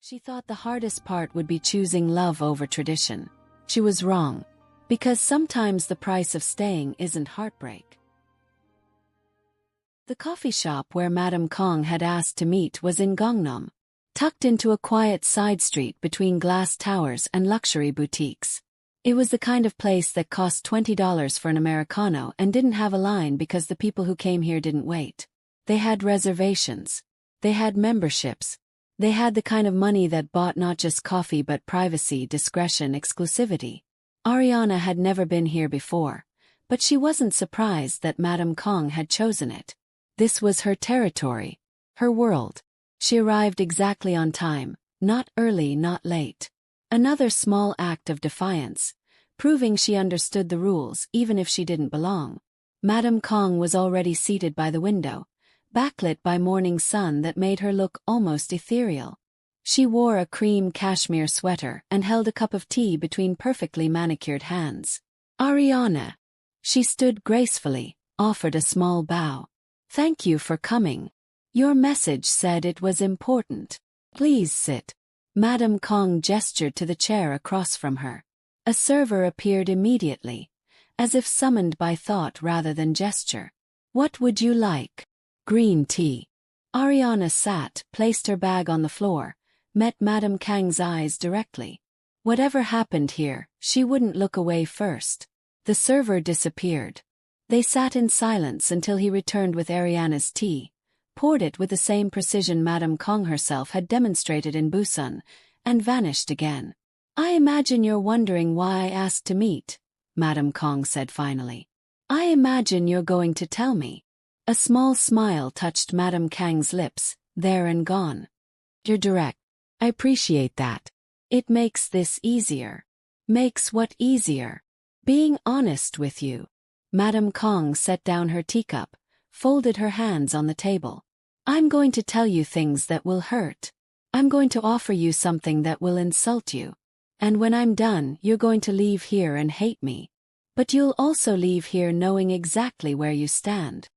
She thought the hardest part would be choosing love over tradition. She was wrong. Because sometimes the price of staying isn't heartbreak. The coffee shop where Madame Kang had asked to meet was in Gangnam, tucked into a quiet side street between glass towers and luxury boutiques. It was the kind of place that cost $20 for an Americano and didn't have a line because the people who came here didn't wait. They had reservations. They had memberships. They had the kind of money that bought not just coffee but privacy, discretion, exclusivity. Ariana had never been here before, but she wasn't surprised that Madame Kang had chosen it. This was her territory, her world. She arrived exactly on time, not early, not late. Another small act of defiance, proving she understood the rules even if she didn't belong. Madame Kang was already seated by the window, backlit by morning sun that made her look almost ethereal. She wore a cream cashmere sweater and held a cup of tea between perfectly manicured hands. Ariana. She stood gracefully, offered a small bow. Thank you for coming. Your message said it was important. Please sit. Madame Kang gestured to the chair across from her. A server appeared immediately, as if summoned by thought rather than gesture. What would you like? Green tea. Ariana sat, placed her bag on the floor, met Madame Kang's eyes directly. Whatever happened here, she wouldn't look away first. The server disappeared. They sat in silence until he returned with Ariana's tea, poured it with the same precision Madame Kang herself had demonstrated in Busan, and vanished again. I imagine you're wondering why I asked to meet, Madame Kang said finally. I imagine you're going to tell me. A small smile touched Madame Kang's lips, there and gone. You're direct. I appreciate that. It makes this easier. Makes what easier? Being honest with you. Madame Kang set down her teacup, folded her hands on the table. I'm going to tell you things that will hurt. I'm going to offer you something that will insult you. And when I'm done, you're going to leave here and hate me. But you'll also leave here knowing exactly where you stand.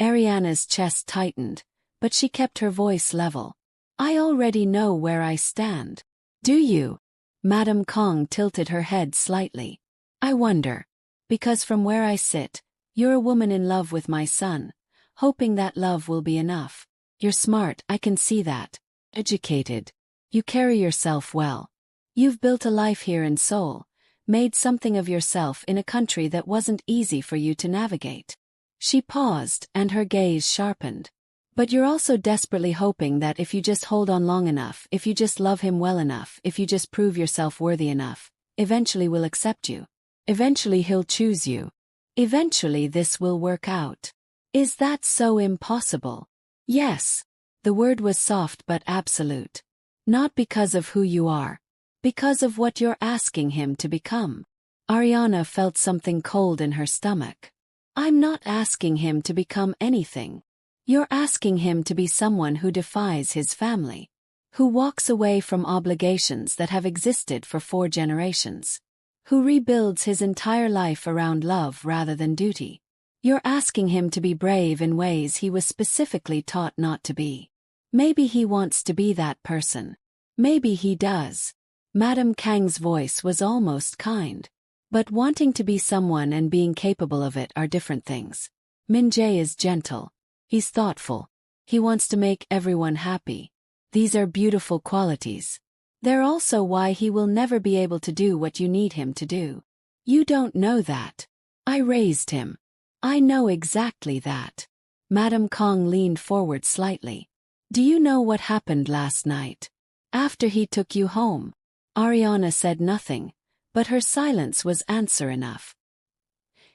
Ariana's chest tightened, but she kept her voice level. I already know where I stand. Do you? Madame Kang tilted her head slightly. I wonder. Because from where I sit, you're a woman in love with my son, hoping that love will be enough. You're smart, I can see that. Educated. You carry yourself well. You've built a life here in Seoul, made something of yourself in a country that wasn't easy for you to navigate. She paused, and her gaze sharpened. But you're also desperately hoping that if you just hold on long enough, if you just love him well enough, if you just prove yourself worthy enough, eventually we'll accept you. Eventually he'll choose you. Eventually this will work out. Is that so impossible? Yes. The word was soft but absolute. Not because of who you are. Because of what you're asking him to become. Ariana felt something cold in her stomach. I'm not asking him to become anything. You're asking him to be someone who defies his family. Who walks away from obligations that have existed for 4 generations. Who rebuilds his entire life around love rather than duty. You're asking him to be brave in ways he was specifically taught not to be. Maybe he wants to be that person. Maybe he does. Madame Kang's voice was almost kind. But wanting to be someone and being capable of it are different things. Min-jae is gentle. He's thoughtful. He wants to make everyone happy. These are beautiful qualities. They're also why he will never be able to do what you need him to do. You don't know that. I raised him. I know exactly that. Madame Kang leaned forward slightly. Do you know what happened last night? After he took you home. Ariana said nothing, but her silence was answer enough.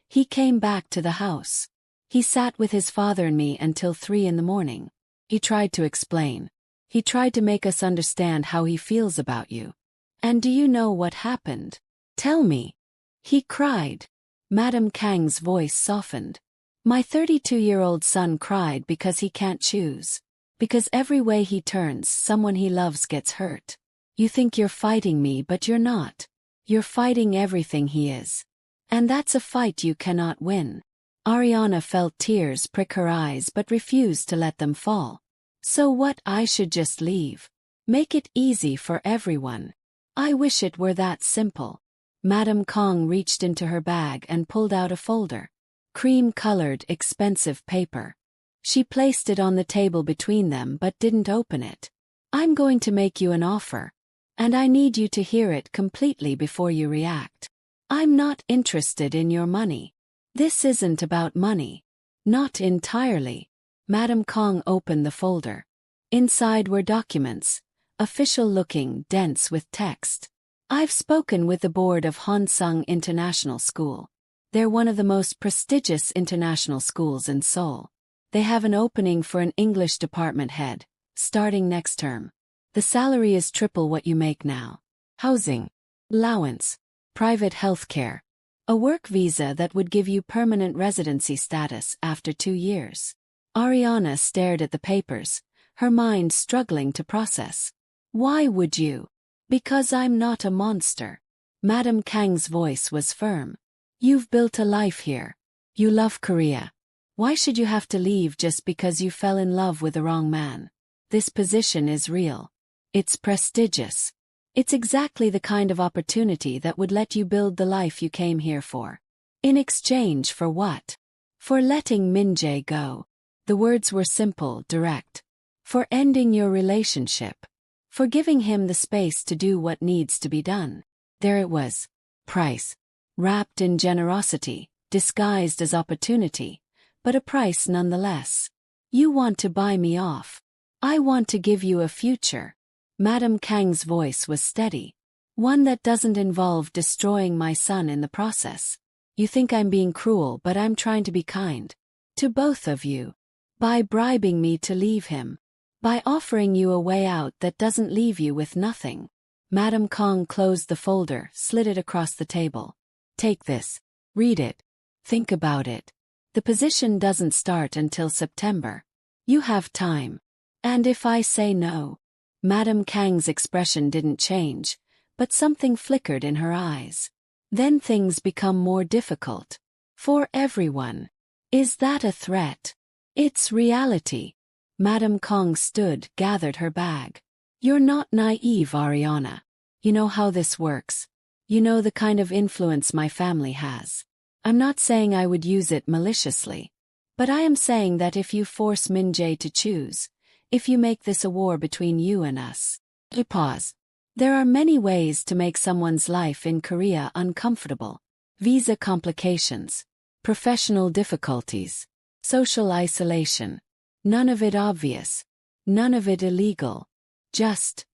He came back to the house. He sat with his father and me until 3 in the morning. He tried to explain. He tried to make us understand how he feels about you. And do you know what happened? Tell me. He cried. Madame Kang's voice softened. My 32-year-old son cried because he can't choose. Because every way he turns, someone he loves gets hurt. You think you're fighting me, but you're not. You're fighting everything he is. And that's a fight you cannot win. Ariana felt tears prick her eyes but refused to let them fall. So what, I should just leave? Make it easy for everyone. I wish it were that simple. Madam Kang reached into her bag and pulled out a folder. Cream-colored, expensive paper. She placed it on the table between them but didn't open it. I'm going to make you an offer. And I need you to hear it completely before you react. I'm not interested in your money. This isn't about money. Not entirely. Madam Kang opened the folder. Inside were documents. Official-looking, dense with text. I've spoken with the board of Honsung International School. They're one of the most prestigious international schools in Seoul. They have an opening for an English department head, starting next term. The salary is triple what you make now. Housing, allowance, private healthcare, a work visa that would give you permanent residency status after 2 years. Ariana stared at the papers, her mind struggling to process. Why would you? Because I'm not a monster. Madam Kang's voice was firm. You've built a life here. You love Korea. Why should you have to leave just because you fell in love with the wrong man? This position is real. It's prestigious. It's exactly the kind of opportunity that would let you build the life you came here for. In exchange for what? For letting Min-jae go. The words were simple, direct. For ending your relationship. For giving him the space to do what needs to be done. There it was. Price. Wrapped in generosity, disguised as opportunity, but a price nonetheless. You want to buy me off. I want to give you a future. Madam Kang's voice was steady. One that doesn't involve destroying my son in the process. You think I'm being cruel, but I'm trying to be kind. To both of you. By bribing me to leave him. By offering you a way out that doesn't leave you with nothing. Madam Kang closed the folder, slid it across the table. Take this. Read it. Think about it. The position doesn't start until September. You have time. And if I say no? Madam Kang's expression didn't change, but something flickered in her eyes. Then things become more difficult. For everyone. Is that a threat? It's reality. Madam Kang stood, gathered her bag. You're not naive, Ariana. You know how this works. You know the kind of influence my family has. I'm not saying I would use it maliciously. But I am saying that if you force Min-jae to choose, if you make this a war between you and us. Pause. There are many ways to make someone's life in Korea uncomfortable. Visa complications, professional difficulties, social isolation. None of it obvious. None of it illegal. Just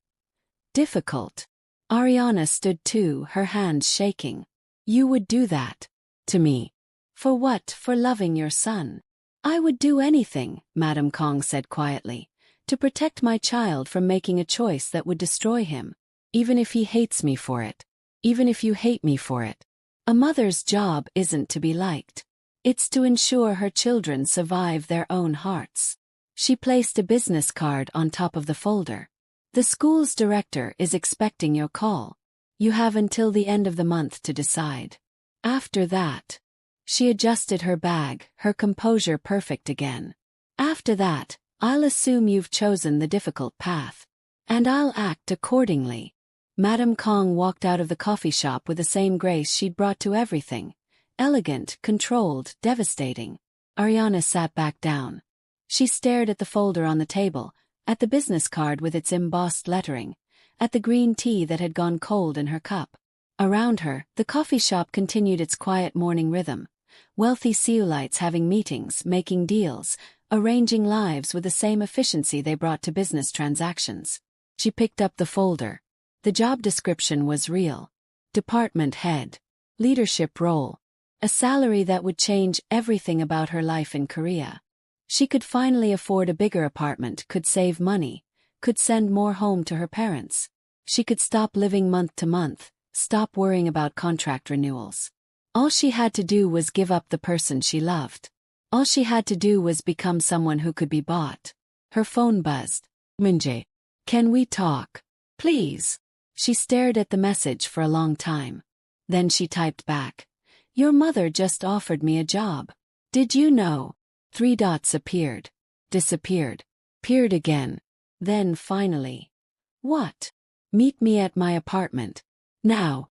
difficult. Ariana stood too, her hands shaking. You would do that. To me. For what? For loving your son. I would do anything, Madam Kang said quietly, to protect my child from making a choice that would destroy him. Even if he hates me for it. Even if you hate me for it. A mother's job isn't to be liked. It's to ensure her children survive their own hearts. She placed a business card on top of the folder. The school's director is expecting your call. You have until the end of the month to decide. After that. She adjusted her bag, her composure perfect again. After that, I'll assume you've chosen the difficult path. And I'll act accordingly. Madam Kang walked out of the coffee shop with the same grace she'd brought to everything. Elegant, controlled, devastating. Ariana sat back down. She stared at the folder on the table, at the business card with its embossed lettering, at the green tea that had gone cold in her cup. Around her, the coffee shop continued its quiet morning rhythm. Wealthy Seoulites having meetings, making deals, arranging lives with the same efficiency they brought to business transactions. She picked up the folder. The job description was real. Department head. Leadership role. A salary that would change everything about her life in Korea. She could finally afford a bigger apartment, could save money, could send more home to her parents. She could stop living month to month, stop worrying about contract renewals. All she had to do was give up the person she loved. All she had to do was become someone who could be bought. Her phone buzzed. Min-jae. Can we talk? Please. She stared at the message for a long time. Then she typed back. Your mother just offered me a job. Did you know? 3 dots appeared. Disappeared. Appeared again. Then finally. What? Meet me at my apartment. Now.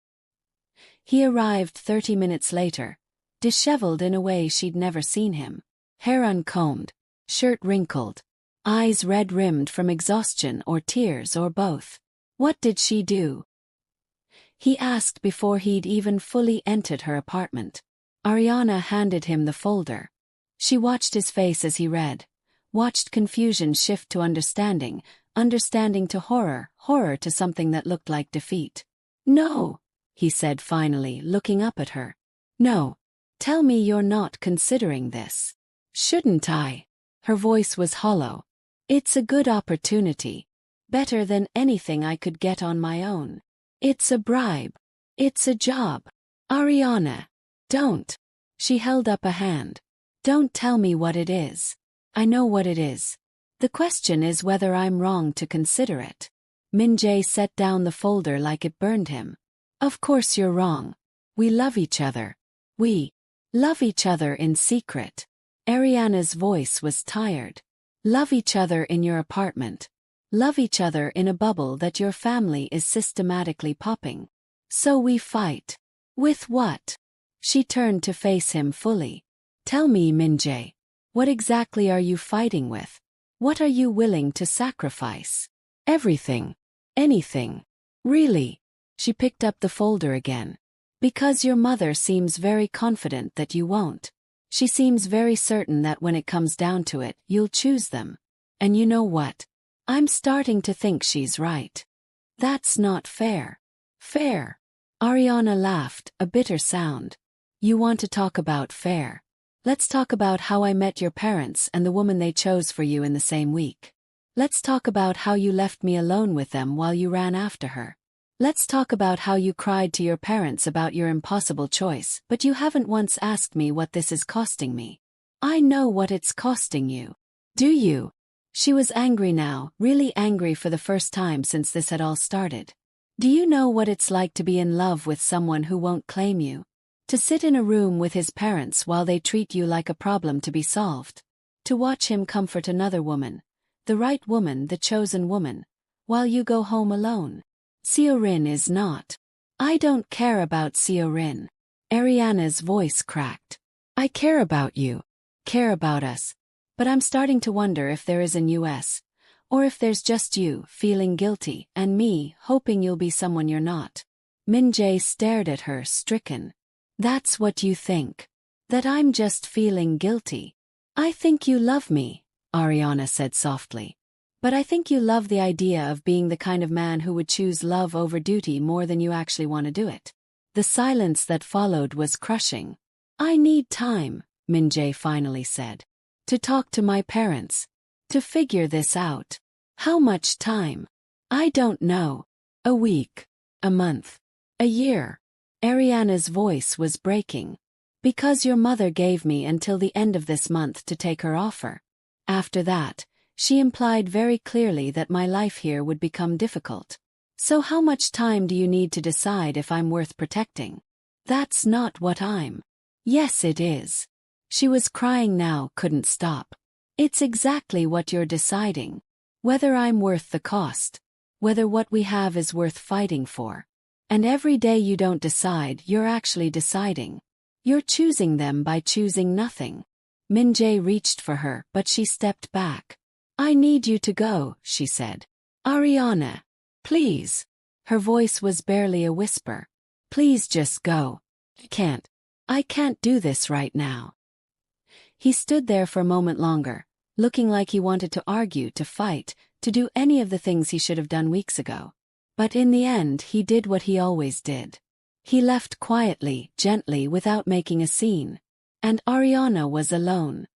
He arrived 30 minutes later, disheveled in a way she'd never seen him. Hair uncombed, shirt wrinkled, eyes red-rimmed from exhaustion or tears or both. What did she do? He asked before he'd even fully entered her apartment. Ariana handed him the folder. She watched his face as he read, watched confusion shift to understanding, understanding to horror, horror to something that looked like defeat. No, he said finally, looking up at her. No. Tell me you're not considering this. Shouldn't I? Her voice was hollow. It's a good opportunity. Better than anything I could get on my own. It's a bribe. It's a job. Ariana. Don't. She held up a hand. Don't tell me what it is. I know what it is. The question is whether I'm wrong to consider it. Min-jae set down the folder like it burned him. Of course you're wrong. We love each other. We love each other in secret. Ariana's voice was tired. Love each other in your apartment. Love each other in a bubble that your family is systematically popping. So we fight. With what? She turned to face him fully. Tell me, Min-jae. What exactly are you fighting with? What are you willing to sacrifice? Everything. Anything. Really? She picked up the folder again. Because your mother seems very confident that you won't. She seems very certain that when it comes down to it, you'll choose them. And you know what? I'm starting to think she's right. That's not fair. Fair. Ariana laughed, a bitter sound. You want to talk about fair? Let's talk about how I met your parents and the woman they chose for you in the same week. Let's talk about how you left me alone with them while you ran after her. Let's talk about how you cried to your parents about your impossible choice, but you haven't once asked me what this is costing me. I know what it's costing you. Do you? She was angry now, really angry for the first time since this had all started. Do you know what it's like to be in love with someone who won't claim you? To sit in a room with his parents while they treat you like a problem to be solved. To watch him comfort another woman, the right woman, the chosen woman, while you go home alone. Seo-rin is not. I don't care about Seo-rin. Ariana's voice cracked. I care about you. Care about us. But I'm starting to wonder if there is an US. Or if there's just you, feeling guilty, and me, hoping you'll be someone you're not. Min-jae stared at her, stricken. That's what you think. That I'm just feeling guilty. I think you love me, Ariana said softly. But I think you love the idea of being the kind of man who would choose love over duty more than you actually want to do it. The silence that followed was crushing. I need time, Min-jae finally said. To talk to my parents. To figure this out. How much time? I don't know. A week. A month. A year. Ariana's voice was breaking. Because your mother gave me until the end of this month to take her offer. After that, she implied very clearly that my life here would become difficult. So how much time do you need to decide if I'm worth protecting? That's not what I'm. Yes, it is. She was crying now, couldn't stop. It's exactly what you're deciding. Whether I'm worth the cost. Whether what we have is worth fighting for. And every day you don't decide, you're actually deciding. You're choosing them by choosing nothing. Min-jae reached for her, but she stepped back. I need you to go, she said. Ariana. Please. Her voice was barely a whisper. Please just go. I can't do this right now. He stood there for a moment longer, looking like he wanted to argue, to fight, to do any of the things he should have done weeks ago. But in the end he did what he always did. He left quietly, gently, without making a scene. And Ariana was alone.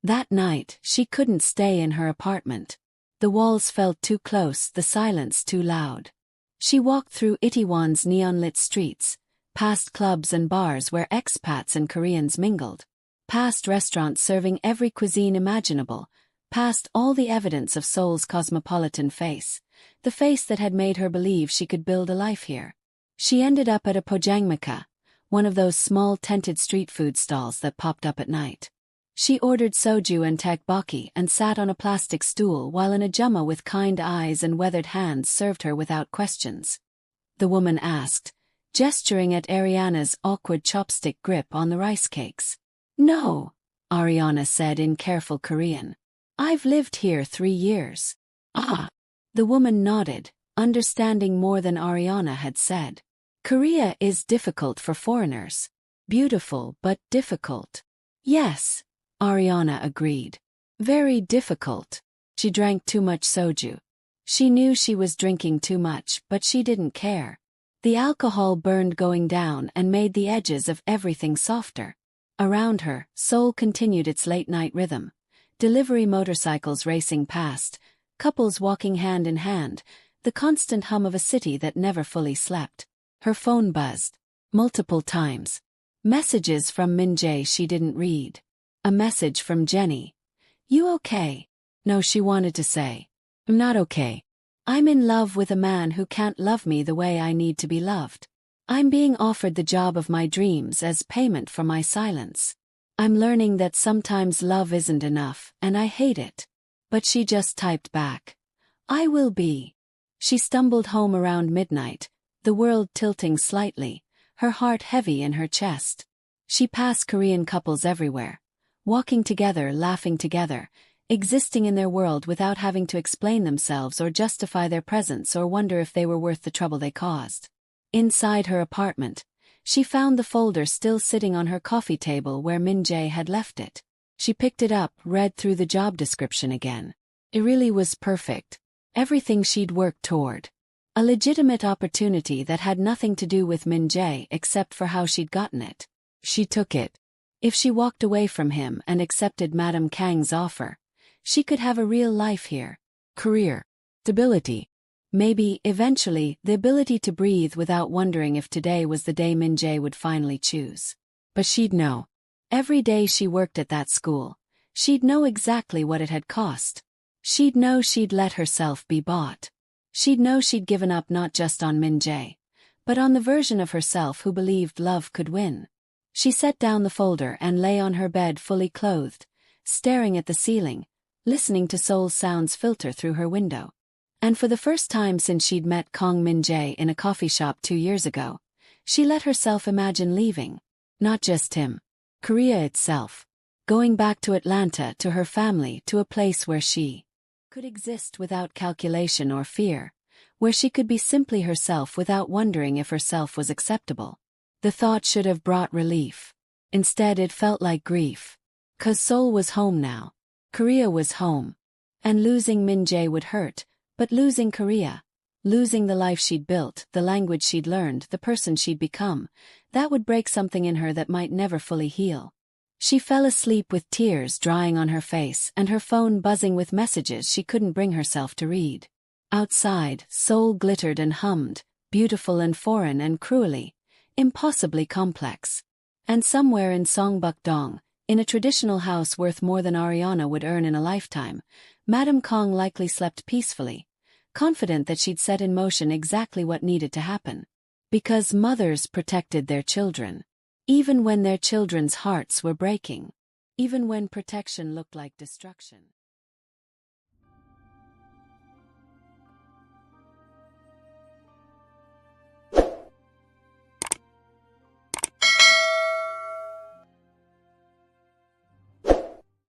That night, she couldn't stay in her apartment. The walls felt too close, the silence too loud. She walked through Itaewon's neon-lit streets, past clubs and bars where expats and Koreans mingled, past restaurants serving every cuisine imaginable, past all the evidence of Seoul's cosmopolitan face, the face that had made her believe she could build a life here. She ended up at a pojangmaka, one of those small tented street food stalls that popped up at night. She ordered soju and tteokbokki and sat on a plastic stool while an ajumma with kind eyes and weathered hands served her without questions. The woman asked, gesturing at Ariana's awkward chopstick grip on the rice cakes. "No," Ariana said in careful Korean. "I've lived here 3 years." "Ah." The woman nodded, understanding more than Ariana had said. "Korea is difficult for foreigners. Beautiful but difficult." "Yes," Ariana agreed. "Very difficult." She drank too much soju. She knew she was drinking too much, but she didn't care. The alcohol burned going down and made the edges of everything softer. Around her, Seoul continued its late-night rhythm. Delivery motorcycles racing past, couples walking hand in hand, the constant hum of a city that never fully slept. Her phone buzzed. Multiple times. Messages from Min-jae she didn't read. A message from Jenny. "You okay?" No, she wanted to say. "I'm not okay. I'm in love with a man who can't love me the way I need to be loved. I'm being offered the job of my dreams as payment for my silence. I'm learning that sometimes love isn't enough, and I hate it." But she just typed back, "I will be." She stumbled home around midnight, the world tilting slightly, her heart heavy in her chest. She passed Korean couples everywhere, walking together, laughing together, existing in their world without having to explain themselves or justify their presence or wonder if they were worth the trouble they caused. Inside her apartment, she found the folder still sitting on her coffee table where Min-jae had left it. She picked it up, read through the job description again. It really was perfect. Everything she'd worked toward. A legitimate opportunity that had nothing to do with Min-jae except for how she'd gotten it. She took it. If she walked away from him and accepted Madam Kang's offer, she could have a real life here. Career. Stability. Maybe, eventually, the ability to breathe without wondering if today was the day Min-jae would finally choose. But she'd know. Every day she worked at that school, she'd know exactly what it had cost. She'd know she'd let herself be bought. She'd know she'd given up not just on Min-jae, but on the version of herself who believed love could win. She set down the folder and lay on her bed fully clothed, staring at the ceiling, listening to Seoul sounds filter through her window. And for the first time since she'd met Kang Min-jae in a coffee shop 2 years ago, she let herself imagine leaving. Not just him. Korea itself. Going back to Atlanta, to her family, to a place where she could exist without calculation or fear, where she could be simply herself without wondering if herself was acceptable. The thought should have brought relief. Instead, it felt like grief. 'Cause Seoul was home now. Korea was home. And losing Min-jae would hurt, but losing Korea, losing the life she'd built, the language she'd learned, the person she'd become, that would break something in her that might never fully heal. She fell asleep with tears drying on her face and her phone buzzing with messages she couldn't bring herself to read. Outside, Seoul glittered and hummed, beautiful and foreign and cruelly, impossibly complex. And somewhere in Songbuk-dong, in a traditional house worth more than Ariana would earn in a lifetime, Madam Kang likely slept peacefully, confident that she'd set in motion exactly what needed to happen. Because mothers protected their children. Even when their children's hearts were breaking. Even when protection looked like destruction.